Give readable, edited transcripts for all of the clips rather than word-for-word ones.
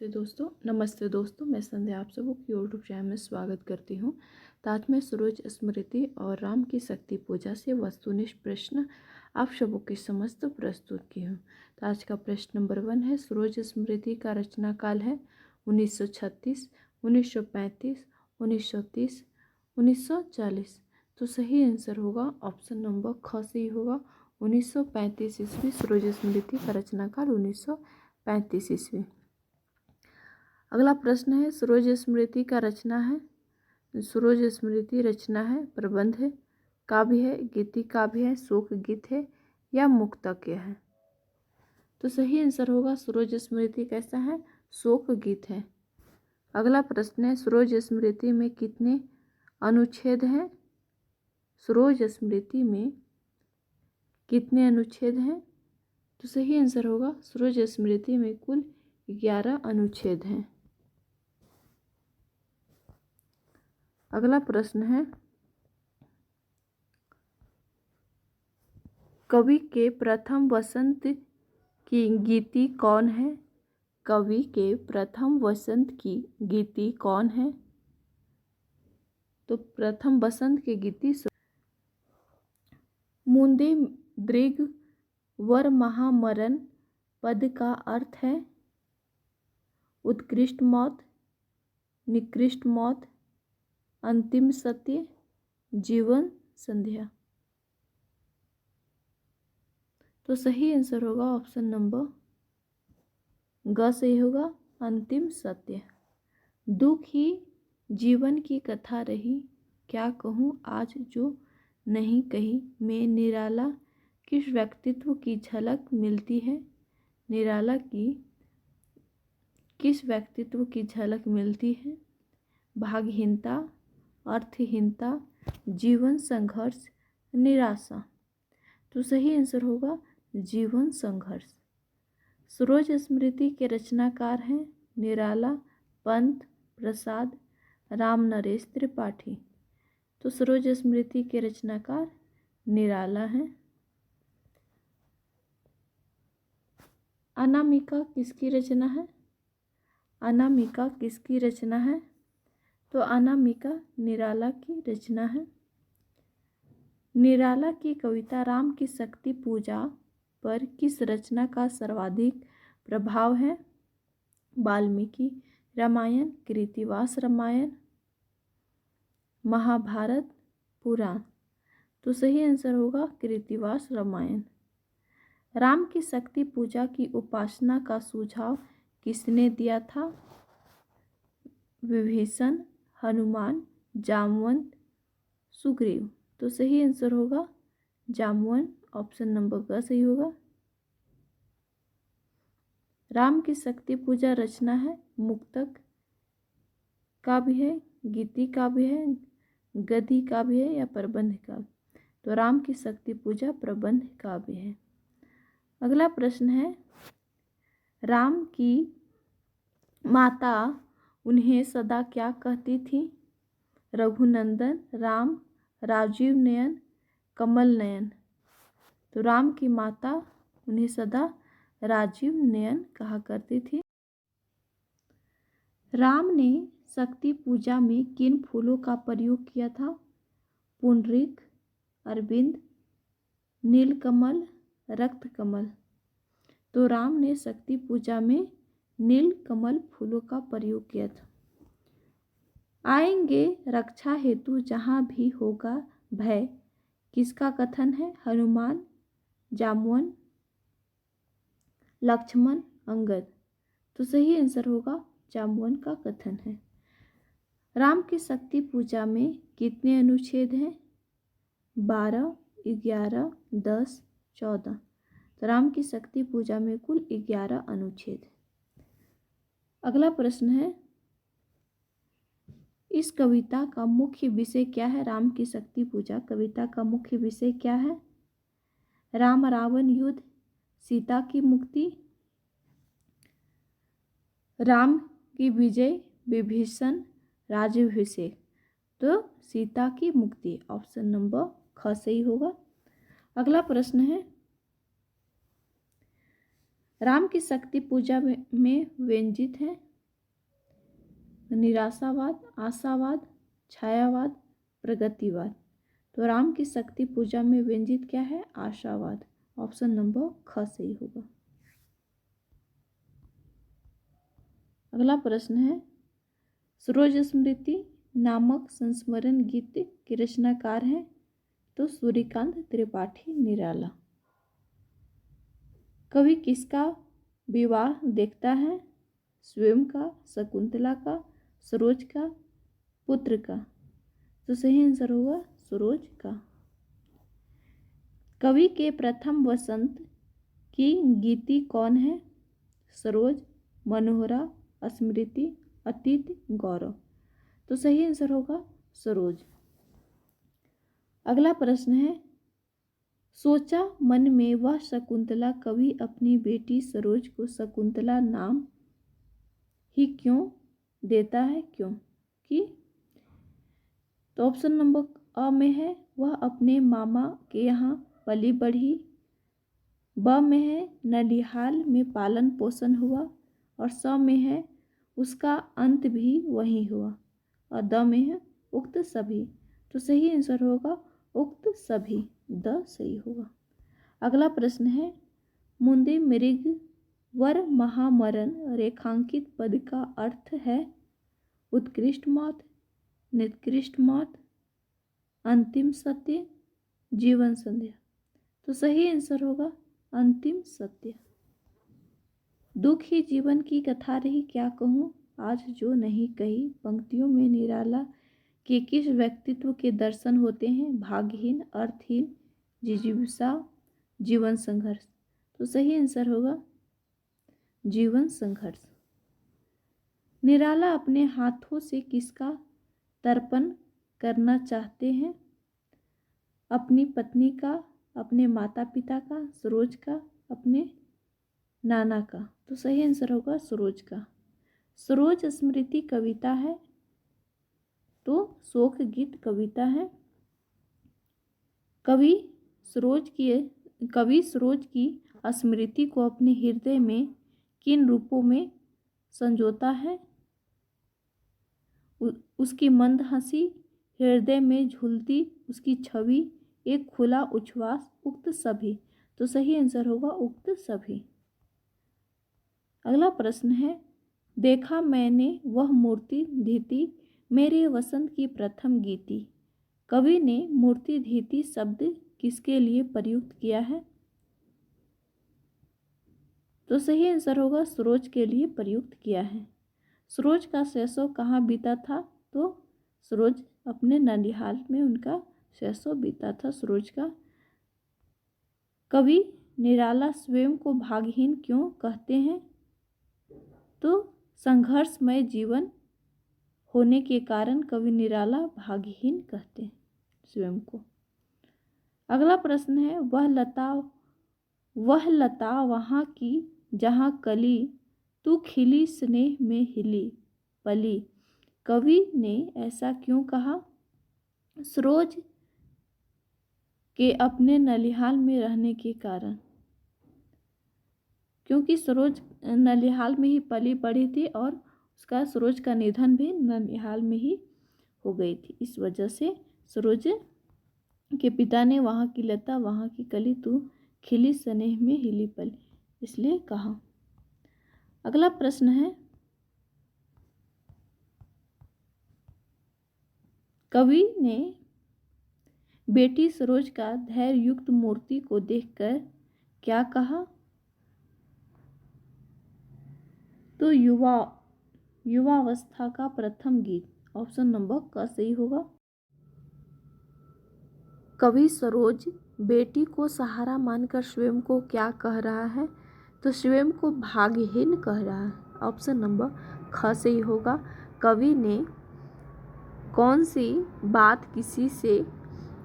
नमस्ते दोस्तों, मैं संध्या आप सबको यूट्यूब चैनल में स्वागत करती हूँ। तो आज मैं सूरज स्मृति और राम की शक्ति पूजा से वस्तुनिष्ठ प्रश्न आप सबों की समझ प्रस्तुत की हूँ। तो आज का प्रश्न नंबर 1 है, सूरज स्मृति का रचना काल है 1936, 1935, 1930, 1940। तो सही आंसर होगा ऑप्शन नंबर ख से ही होगा 1935 ईस्वी। सूरज स्मृति का रचना काल 1935 ईस्वी। अगला प्रश्न है, सूरज स्मृति का रचना है। सूरज स्मृति रचना है, प्रबंध है, काव्य है, गीति काव्य है, शोक गीत है या मुक्तक है। तो सही आंसर होगा सूरज स्मृति कैसा है, शोक गीत है। अगला प्रश्न है, सूरज स्मृति में कितने अनुच्छेद हैं। सूरज स्मृति में कितने अनुच्छेद हैं। तो सही आंसर होगा सूरज स्मृति में कुल 11 अनुच्छेद हैं। अगला प्रश्न है, कवि के प्रथम वसंत की गीति कौन है। कवि के प्रथम वसंत की गीति कौन है। तो प्रथम वसंत की गीति मुंदे दृग वर महामरण पद का अर्थ है उत्कृष्ट मौत, निकृष्ट मौत, अंतिम सत्य, जीवन संध्या। तो सही आंसर होगा ऑप्शन नंबर ग सही होगा अंतिम सत्य। दुख ही जीवन की कथा रही, क्या कहूँ आज जो नहीं कही मैं। निराला किस व्यक्तित्व की झलक मिलती है। निराला की किस व्यक्तित्व की झलक मिलती है। भागहीनता, अर्थहीनता, जीवन संघर्ष, निराशा। तो सही आंसर होगा जीवन संघर्ष। सूरज स्मृति के रचनाकार हैं निराला, पंत, प्रसाद, राम नरेश त्रिपाठी। तो सूरज स्मृति के रचनाकार निराला हैं। अनामिका किसकी रचना है। अनामिका किसकी रचना है। तो अनामिका निराला की रचना है। निराला की कविता राम की शक्ति पूजा पर किस रचना का सर्वाधिक प्रभाव है। वाल्मीकि रामायण, कृतिवास रामायण, महाभारत, पुराण। तो सही आंसर होगा कृतिवास रामायण। राम की शक्ति पूजा की उपासना का सुझाव किसने दिया था। विभीषण, हनुमान, जामवंत, सुग्रीव। तो सही आंसर होगा जामवंत, ऑप्शन नंबर ग सही होगा। राम की शक्ति पूजा रचना है मुक्तक काव्य है, गीति काव्य है, गद्य काव्य है या प्रबंध काव्य। तो राम की शक्ति पूजा प्रबंध काव्य है। अगला प्रश्न है, राम की माता उन्हें सदा क्या कहती थी। रघुनंदन, राम, राजीव नयन, कमल नयन। तो राम की माता उन्हें सदा राजीव नयन कहा करती थी। राम ने शक्ति पूजा में किन फूलों का प्रयोग किया था। पुंडरीक, अरविंद, नीलकमल, रक्तकमल। तो राम ने शक्ति पूजा में नीलकमल फूलों का प्रयोग किया था। आएंगे रक्षा हेतु जहाँ भी होगा भय, किसका कथन है। हनुमान, जामवन, लक्ष्मण, अंगद। तो सही आंसर होगा जामवन का कथन है। राम की शक्ति पूजा में कितने अनुच्छेद हैं। 12, 11, 10, 14। तो राम की शक्ति पूजा में कुल 11 अनुच्छेद। अगला प्रश्न है, इस कविता का मुख्य विषय क्या है। राम की शक्ति पूजा कविता का मुख्य विषय क्या है। राम रावण युद्ध, सीता की मुक्ति, राम की विजय, विभीषण, राज्याभिषेक। तो सीता की मुक्ति, ऑप्शन नंबर ख सही होगा। अगला प्रश्न है, राम की शक्ति पूजा में व्यंजित है निराशावाद, आशावाद, छायावाद, प्रगतिवाद। तो राम की शक्ति पूजा में व्यंजित क्या है? आशावाद। ऑप्शन नंबर ख सही होगा। अगला प्रश्न है, सरोज स्मृति नामक संस्मरण गीत के रचनाकार हैं? तो सूर्यकांत त्रिपाठी निराला। कवि किसका विवाह देखता है? स्वयं का, शकुंतला का, सरोज का, पुत्र का। तो सही आंसर होगा सरोज का। कवि के प्रथम वसंत की गीति कौन है? सरोज, मनोहरा, स्मृति, अतीत, गौरव। तो सही आंसर होगा सरोज। अगला प्रश्न है, सोचा मन में वह शकुंतला कवि अपनी बेटी सरोज को शकुंतला नाम ही क्यों देता है? क्यों कि? तो ऑप्शन नंबर अ में है, वह अपने मामा के यहाँ पली बढ़ी। ब में है, नलिहाल में पालन पोषण हुआ। और स में है, उसका अंत भी वहीं हुआ। और द में है, उक्त सभी। तो सही आंसर होगा उक्त सभी, द सही होगा। अगला प्रश्न है, मुंदे मृग वर महामरण रेखांकित पद का अर्थ है? उत्कृष्ट मौत, निकृष्ट मौत, अंतिम सत्य, जीवन संध्या। तो सही आंसर होगा अंतिम सत्य। दुख ही जीवन की कथा रही, क्या कहूँ आज जो नहीं कही। पंक्तियों में निराला के किस व्यक्तित्व के दर्शन होते हैं? भाग्यहीन, अर्थहीन, जिजीविषा, जीवन संघर्ष। तो सही आंसर होगा जीवन संघर्ष। निराला अपने हाथों से किसका तर्पण करना चाहते हैं? अपनी पत्नी का, अपने माता पिता का, सरोज का, अपने नाना का। तो सही आंसर होगा सरोज का। सरोज स्मृति कविता है तो शोक गीत कविता है। कवि सरोज की स्मृति को अपने हृदय में किन रूपों में संजोता है? उसकी मंद हंसी, हृदय में झूलती उसकी छवि, एक खुला उच्छ्वास, उक्त सभी। तो सही आंसर होगा उक्त सभी। अगला प्रश्न है, देखा मैंने वह मूर्ति धीति मेरे वसंत की प्रथम गीति। कवि ने मूर्ति धीति शब्द किसके लिए प्रयुक्त किया है? तो सही आंसर होगा सरोज के लिए प्रयुक्त किया है। सरोज का शैशव कहाँ बीता था? तो सरोज अपने ननिहाल में उनका शैशव बीता था सरोज का। कवि निराला स्वयं को भाग्यहीन क्यों कहते हैं? तो संघर्षमय जीवन होने के कारण कवि निराला भाग्यहीन कहते हैं स्वयं को। अगला प्रश्न है, वह लता वहाँ की जहाँ कली तू खिली स्नेह में हिली पली। कवि ने ऐसा क्यों कहा? सरोज के अपने नलिहाल में रहने के कारण, क्योंकि सरोज नलिहाल में ही पली बढ़ी थी और उसका सरोज का निधन भी नलिहाल में ही हो गई थी। इस वजह से सरोज के पिता ने वहाँ की लता वहाँ की कली तू खिली स्नेह में हिली पली इसलिए कहा। अगला प्रश्न है, कवि ने बेटी सरोज का धैर्य युक्त मूर्ति को देखकर क्या कहा? तो युवावस्था का प्रथम गीत। ऑप्शन नंबर क सही होगा। कवि सरोज बेटी को सहारा मानकर स्वयं को क्या कह रहा है? तो स्वयं को भाग्यहीन कह रहा है। ऑप्शन नंबर ख सही होगा। कवि ने कौन सी बात किसी से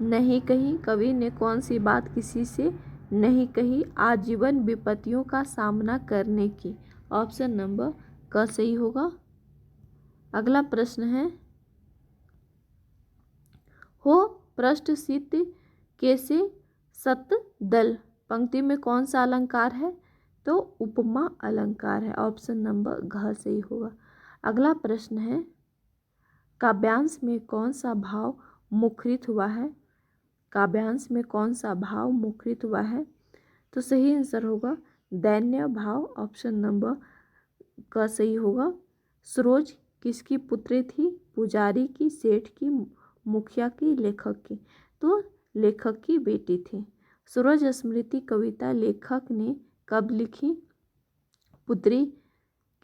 नहीं कही? कवि ने कौन सी बात किसी से नहीं कही? आजीवन विपत्तियों का सामना करने की। ऑप्शन नंबर क सही होगा। अगला प्रश्न है, हो पृष्ठसित कैसे सतदल पंक्ति में कौन सा अलंकार है? तो उपमा अलंकार है। ऑप्शन नंबर घ सही होगा। अगला प्रश्न है, काव्यांश में कौन सा भाव मुखरित हुआ है? काव्यांश में कौन सा भाव मुखरित हुआ है? तो सही आंसर होगा दैन्य भाव, ऑप्शन नंबर का सही होगा। सरोज किसकी पुत्री थी? पुजारी की, सेठ की, मुखिया की, लेखक की? तो लेखक की बेटी थी। सरोज स्मृति कविता लेखक ने कब लिखी? पुत्री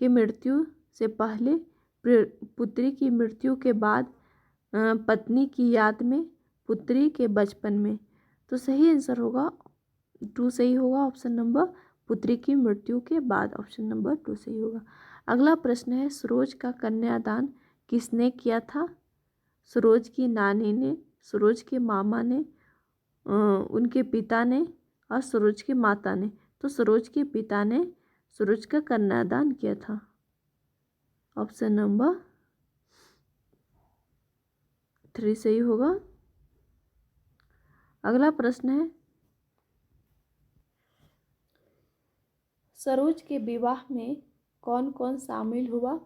की मृत्यु से पहले, पुत्री की मृत्यु के बाद, पत्नी की याद में, पुत्री के बचपन में? तो सही आंसर होगा 2 सही होगा, ऑप्शन नंबर पुत्री की मृत्यु के बाद, ऑप्शन नंबर 2 सही होगा। अगला प्रश्न है, सरोज का कन्यादान किसने किया था? सरोज की नानी ने, सरोज के मामा ने, उनके पिता ने और सरोज की माता ने? तो सरोज के पिता ने सरोज का कन्यादान किया था, ऑप्शन नंबर 3 सही होगा। अगला प्रश्न है, सरोज के विवाह में कौन कौन शामिल हुआ?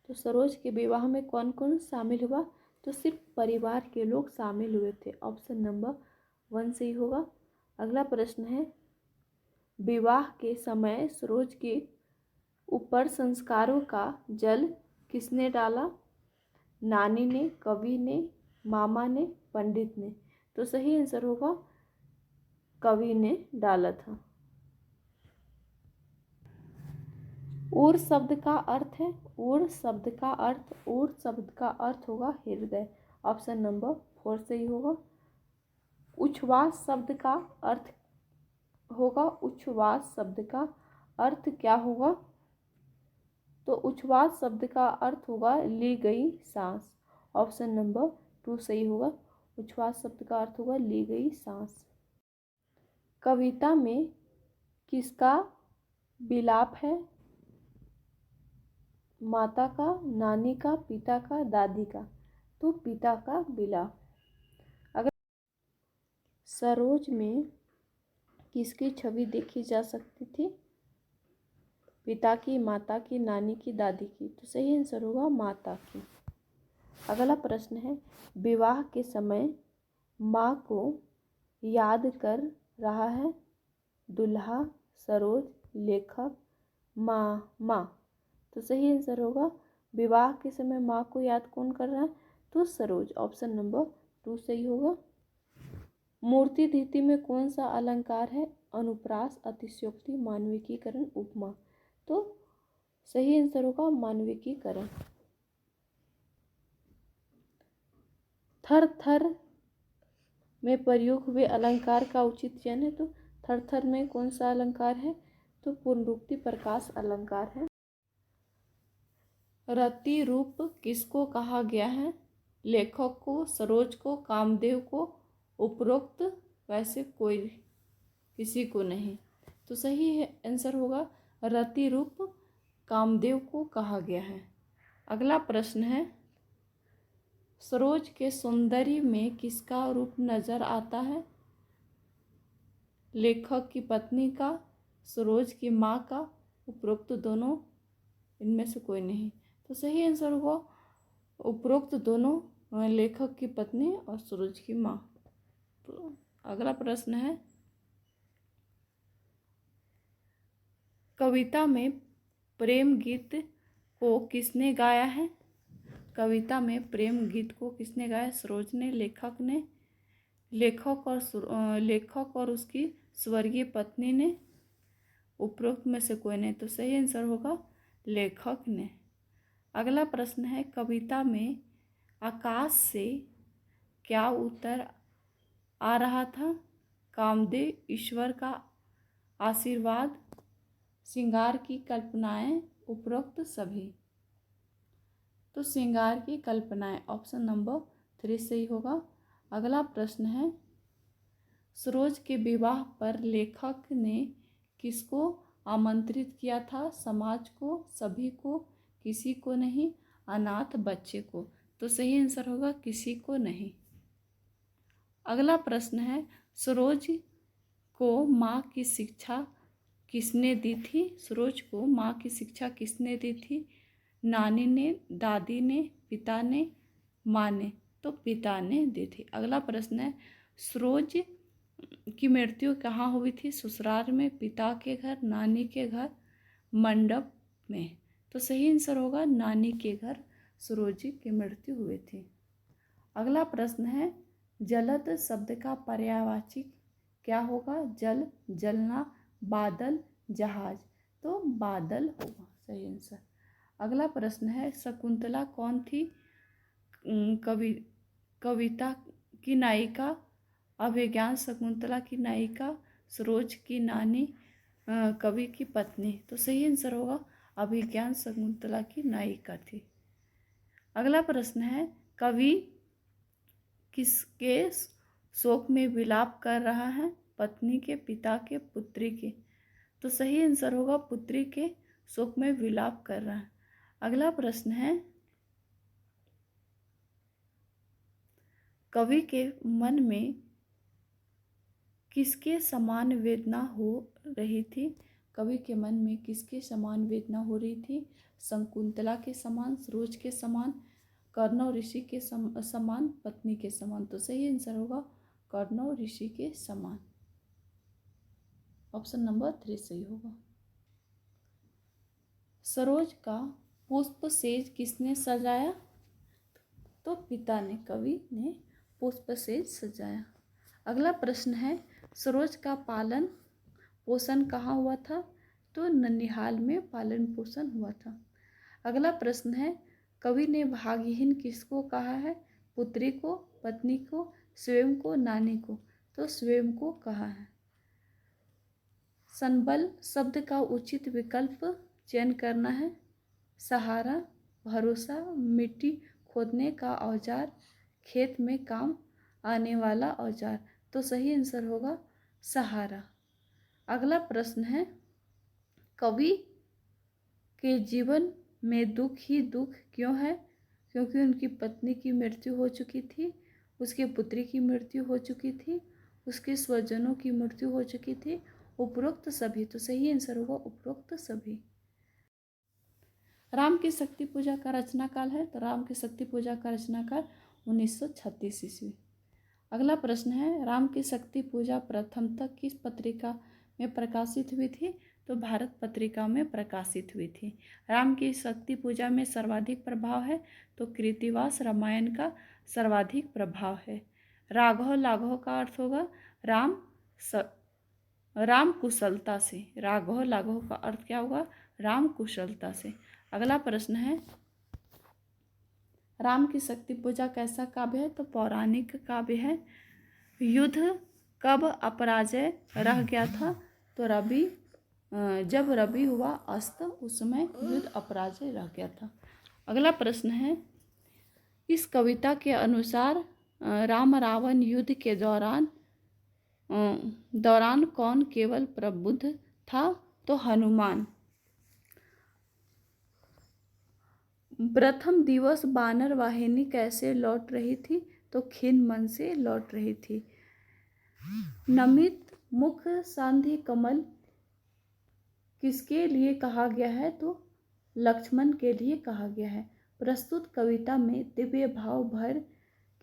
तो सरोज के विवाह में कौन कौन शामिल हुआ? तो सिर्फ परिवार के लोग शामिल हुए थे, ऑप्शन नंबर 1 सही होगा। अगला प्रश्न है, विवाह के समय सरोज के ऊपर संस्कारों का जल किसने डाला? नानी ने, कवि ने, मामा ने, पंडित ने? तो सही आंसर होगा कवि ने डाला था। ऊर शब्द का अर्थ है, ऊर शब्द का अर्थ, ऊर शब्द का अर्थ होगा हृदय, ऑप्शन नंबर 4 सही होगा। उच्छ्वास शब्द का अर्थ होगा, उच्छ्वास शब्द का अर्थ क्या होगा? तो उच्छ्वास शब्द का अर्थ होगा ली गई सांस, ऑप्शन नंबर 2 सही होगा। उच्छ्वास शब्द का अर्थ होगा ली गई सांस। कविता में किसका विलाप है? माता का, नानी का, पिता का, दादी का? तो पिता का विलाप। अगर सरोज में किसकी छवि देखी जा सकती थी? पिता की, माता की, नानी की, दादी की? तो सही आंसर होगा माता की। अगला प्रश्न है, विवाह के समय माँ को याद कर रहा है दुल्हा, सरोज, लेखक, माँ? तो सही आंसर होगा विवाह के समय माँ को याद कौन कर रहा है? तो सरोज, ऑप्शन नंबर 2 सही होगा। मूर्ति धीति में कौन सा अलंकार है? अनुप्रास, अतिशयोक्ति, मानविकीकरण, उपमा? तो सही आंसर होगा मानविकीकरण। थर थर में प्रयोग हुए अलंकार का उचित चयन है। तो थर थर में कौन सा अलंकार है? तो पुनरुक्ति प्रकाश अलंकार है। रति रूप किसको कहा गया है? लेखक को, सरोज को, कामदेव को? उपरोक्त वैसे कोई किसी को नहीं। तो सही आंसर होगा रति रूप कामदेव को कहा गया है। अगला प्रश्न है, सरोज के सौंदर्य में किसका रूप नजर आता है? लेखक की पत्नी का, सरोज की माँ का? उपरोक्त दोनों इनमें से कोई नहीं। तो सही आंसर होगा उपरोक्त दोनों, लेखक की पत्नी और सरोज की माँ। तो अगला प्रश्न है, कविता में प्रेम गीत को किसने गाया है? कविता में प्रेम गीत को किसने गाया? सरोज ने, लेखक ने, लेखक और उसकी स्वर्गीय पत्नी ने? उपरोक्त में से कोई नहीं। तो सही आंसर होगा लेखक ने। अगला प्रश्न है, कविता में आकाश से क्या उतर आ रहा था? कामदेव, ईश्वर का आशीर्वाद, श्रृंगार की कल्पनाएं? उपरोक्त सभी? तो श्रृंगार की कल्पनाएं, ऑप्शन नंबर 3 सही होगा। अगला प्रश्न है, सरोज के विवाह पर लेखक ने किसको आमंत्रित किया था? समाज को, सभी को, किसी को नहीं, अनाथ बच्चे को? तो सही आंसर होगा किसी को नहीं। अगला प्रश्न है, सरोज को माँ की शिक्षा किसने दी थी? सरोज को माँ की शिक्षा किसने दी थी? नानी ने, दादी ने, पिता ने, माँ ने? तो पिता ने दी थी। अगला प्रश्न है, सरोज की मृत्यु कहाँ हुई थी? ससुराल में, पिता के घर, नानी के घर, मंडप में? तो सही आंसर होगा नानी के घर सरोज की मृत्यु हुई थी। अगला प्रश्न है, जलद शब्द का पर्यायवाची क्या होगा? जल, जलना, बादल, जहाज? तो बादल होगा सही आंसर। अगला प्रश्न है, शकुंतला कौन थी? कविता की नायिका, अभिज्ञान शकुंतला की नायिका, सरोज की नानी, कवि की पत्नी? तो सही आंसर होगा अभिज्ञान शकुंतला की नायिका थी। अगला प्रश्न है, कवि किसके शोक में विलाप कर रहा है? पत्नी के, पिता के, पुत्री के? तो सही आंसर होगा पुत्री के शोक में विलाप कर रहा है। अगला प्रश्न है, कवि के मन में किसके समान वेदना हो रही थी? कवि के मन में किसके समान वेदना हो रही थी? शकुंतला के समान, सरोज के समान, कौरव ऋषि के समान, पत्नी के समान? तो सही आंसर होगा कौरव ऋषि के समान। ऑप्शन नंबर 3 सही होगा। सरोज का पुष्प सेज किसने सजाया? तो पिता ने, कवि ने पुष्प सेज सजाया। अगला प्रश्न है, सरोज का पालन पोषण कहाँ हुआ था? तो ननिहाल में पालन पोषण हुआ था। अगला प्रश्न है, कवि ने भाग्यहीन किसको कहा है? पुत्री को, पत्नी को, स्वयं को, नानी को? तो स्वयं को कहा है। संबल शब्द का उचित विकल्प चयन करना है। सहारा, भरोसा, मिट्टी खोदने का औजार, खेत में काम आने वाला औजार? तो सही आंसर होगा सहारा। अगला प्रश्न है, कवि के जीवन में दुख ही दुख क्यों है? क्योंकि उनकी पत्नी की मृत्यु हो चुकी थी, उसके पुत्री की मृत्यु हो चुकी थी, उसके स्वजनों की मृत्यु हो चुकी थी, उपरोक्त सभी? तो सही आंसर होगा उपरोक्त सभी। राम की शक्ति पूजा का रचना काल है? तो राम की शक्ति पूजा का रचना काल 1936 ईस्वी। अगला प्रश्न है, राम की शक्ति पूजा प्रथमतः किस पत्रिका में प्रकाशित हुई थी? तो भारत पत्रिका में प्रकाशित हुई थी। राम की शक्ति पूजा में सर्वाधिक प्रभाव है? तो कृतिवास रामायण का सर्वाधिक प्रभाव है। राघव लाघव का अर्थ होगा राम कुशलता से। राघव लाघव का अर्थ क्या होगा? राम कुशलता से। अगला प्रश्न है, राम की शक्ति पूजा कैसा काव्य है? तो पौराणिक काव्य है। युद्ध कब अपराजय रह गया था? तो जब रवि हुआ अस्त, उस समय युद्ध अपराजय रह गया था। अगला प्रश्न है, इस कविता के अनुसार राम रावण युद्ध के दौरान कौन केवल प्रबुद्ध था? तो हनुमान। प्रथम दिवस बानर वाहिनी कैसे लौट रही थी? तो खिन्न मन से लौट रही थी। नमित मुख सांधि कमल किसके लिए कहा गया है? तो लक्ष्मण के लिए कहा गया है। प्रस्तुत कविता में दिव्य भाव भर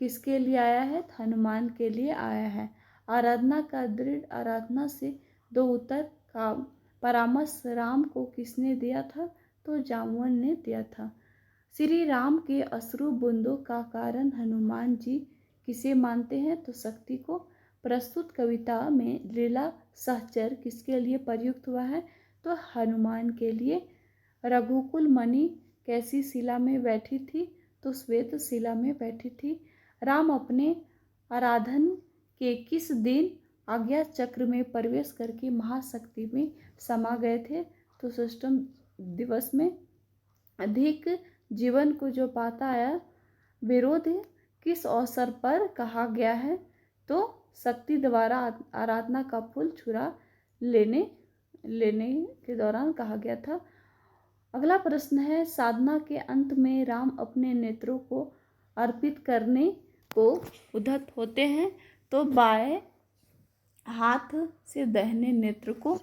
किसके लिए आया है? हनुमान के लिए आया है। आराधना का दृढ़ आराधना से दो उत्तर का परामर्श राम को किसने दिया था? तो जामुन ने दिया था। श्री राम के अश्रु बूंदों का कारण हनुमान जी किसे मानते हैं? तो शक्ति को। प्रस्तुत कविता में लीला सहचर किसके लिए प्रयुक्त हुआ है? तो हनुमान के लिए। रघुकुल मणि कैसी शिला में बैठी थी? तो श्वेत शिला में बैठी थी। राम अपने आराधन के किस दिन आज्ञा चक्र में प्रवेश करके महाशक्ति में समा गए थे? तो षष्ठम दिवस में। अधिक जीवन को जो पाता आया विरोध किस अवसर पर कहा गया है? तो शक्ति द्वारा आराधना का फूल छुरा लेने के दौरान कहा गया था। अगला प्रश्न है, साधना के अंत में राम अपने नेत्रों को अर्पित करने को उद्धत होते हैं? तो बाएं हाथ से दाहिने नेत्र को।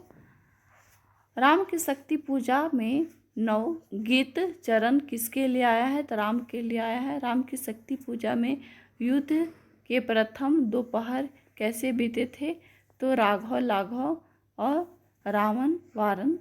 राम की शक्ति पूजा में 9 गीत चरण किसके लिए आया है? तो राम के लिए आया है। राम की शक्ति पूजा में युद्ध के प्रथम दोपहर कैसे बीते थे? तो राघव लाघव और रावण वारन